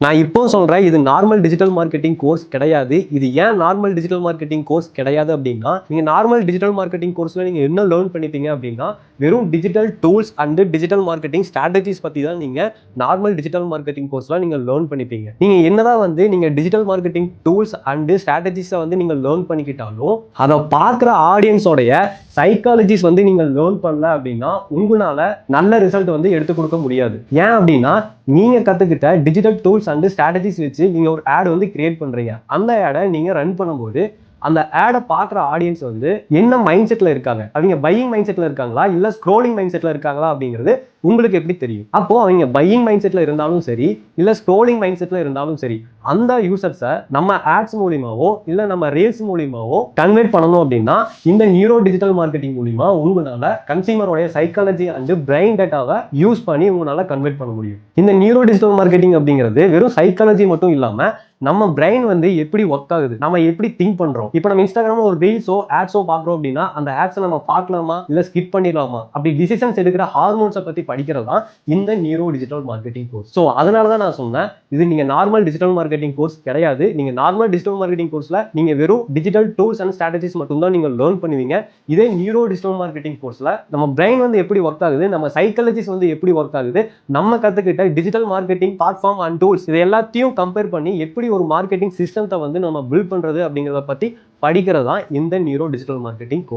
நான் இப்போ சொல்றேன், இது நார்மல் டிஜிட்டல் மார்க்கெட்டிங் கோர்ஸ் கிடையாது. இது ஏன் நார்மல் டிஜிட்டல் மார்க்கெட்டிங் கோர்ஸ் கிடையாது அப்படின்னா, நீங்க நார்மல் டிஜிட்டல் மார்க்கெட்டிங் கோர்ஸ்ல நீங்க என்ன லேர்ன் பண்ணிப்பீங்க அப்படின்னா, வெறும் digital tools and digital marketing strategies பத்தி தான் நீங்க நார்மல் டிஜிட்டல் மார்க்கெட்டிங் கோர்ஸ்ல நீங்க லேர்ன் பண்ணிப்பீங்க. நீங்க என்னதான் நீங்க டிஜிட்டல் மார்க்கெட்டிங் டூல்ஸ் அண்ட் ஸ்ட்ராட்டஜிஸை நீங்க லேர்ன் பண்ணிக்கிட்டாலும், அதை பார்க்குற ஆடியன்ஸோடைய சைக்காலஜிஸ் நீங்க லேர்ன் பண்ணல அப்படின்னா, உங்களால நல்ல ரிசல்ட் எடுத்து கொடுக்க முடியாது. ஏன் அப்படின்னா, நீங்க கத்துக்கிட்ட டிஜிட்டல் டூல்ஸ் அண்ட் ஸ்ட்ராட்டஜிஸ் வச்சு நீங்க ஒரு ஆட் கிரியேட் பண்றீங்க. அந்த ஆடை நீங்க ரன் பண்ணும்போது அந்த ஆடை பார்க்குற ஆடியன்ஸ் என்ன மைண்ட் செட்ல இருக்காங்க, அவங்க பையிங் மைண்ட் செட்ல இருக்காங்களா இல்ல ஸ்க்ரோலிங் மைண்ட் செட்ல இருக்காங்களா அப்படிங்கிறது உங்களுக்கு எப்படி தெரியும்? அப்போ அவங்க பையிங் மைண்ட் செட்ல இருந்தாலும் சரி இல்ல ஸ்க்ரோலிங் மைண்ட் செட்ல இருந்தாலும் சரி, அந்த யூசர்ஸை நம்ம ஆட்ஸ் மூலியமாவோ இல்ல நம்ம ரீல்ஸ் மூலியமாவோ கன்வெர்ட் பண்ணணும் அப்படின்னா இந்த நியூரோ டிஜிட்டல் மார்க்கெட்டிங் மூலியமா உங்களால கன்சியூமரோட சைக்காலஜி அண்ட் பிரெயின் டேட்டாவை யூஸ் பண்ணி உங்களால கன்வெர்ட் பண்ண முடியும். இந்த நியூரோ டிஜிட்டல் மார்க்கெட்டிங் அப்படிங்கிறது வெறும் சைக்காலஜி மட்டும் இல்லாம நம்ம பிரெயின் எப்படி ஒர்க் ஆகுது, நம்ம எப்படி திங்க் பண்றோம். இப்போ நம்ம இன்ஸ்டாகிராம் ஒரு ரீல்ஸோ ஆட்ஸோ பாக்குறோம் அப்படின்னா அந்த ஆட்ஸை நம்ம பார்க்கலாமா இல்ல ஸ்கிப் பண்ணிடலாமா அப்படி டிசிஷன்ஸ் எடுக்கிற ஹார்மோன்ஸை பத்தி படிக்கிறது தான் இந்த neuro digital marketing course. So அதனால தான் நான் சொன்னேன், இது நீங்க நார்மல் டிஜிட்டல் மார்க்கெட்டிங் கோர்ஸ் கிடையாது. நீங்க நார்மல் டிஜிட்டல் மார்க்கெட்டிங் கோர்ஸ்ல நீங்க வெறும் டிஜிட்டல் டூல்ஸ் அண்ட் ஸ்ட்ராட்டஜிஸ் மட்டும் தான் நீங்க லேர்ன் பண்ணுவீங்க. இதே நியூரோ டிஜிட்டல் மார்க்கெட்டிங் கோர்ஸ்ல நம்ம பிரெயின் எப்படி ஒர்க் ஆகுது, நம்ம சைக்காலஜிஸ் எப்படி ஒர்க் ஆகுது, நம்ம கத்துக்கிட்ட digital marketing platform and tools இது எல்லாத்தையும் கம்பேர் பண்ணி எப்படி ஒரு மார்க்கெட்டிங் சிஸ்டத்தை நம்ம பில்ட் பண்றது அப்படிங்கிறத பத்தி படிக்கிறது தான் இந்த நியூரோ டிஜிட்டல் மார்க்கெட்டிங் கோர்ஸ்.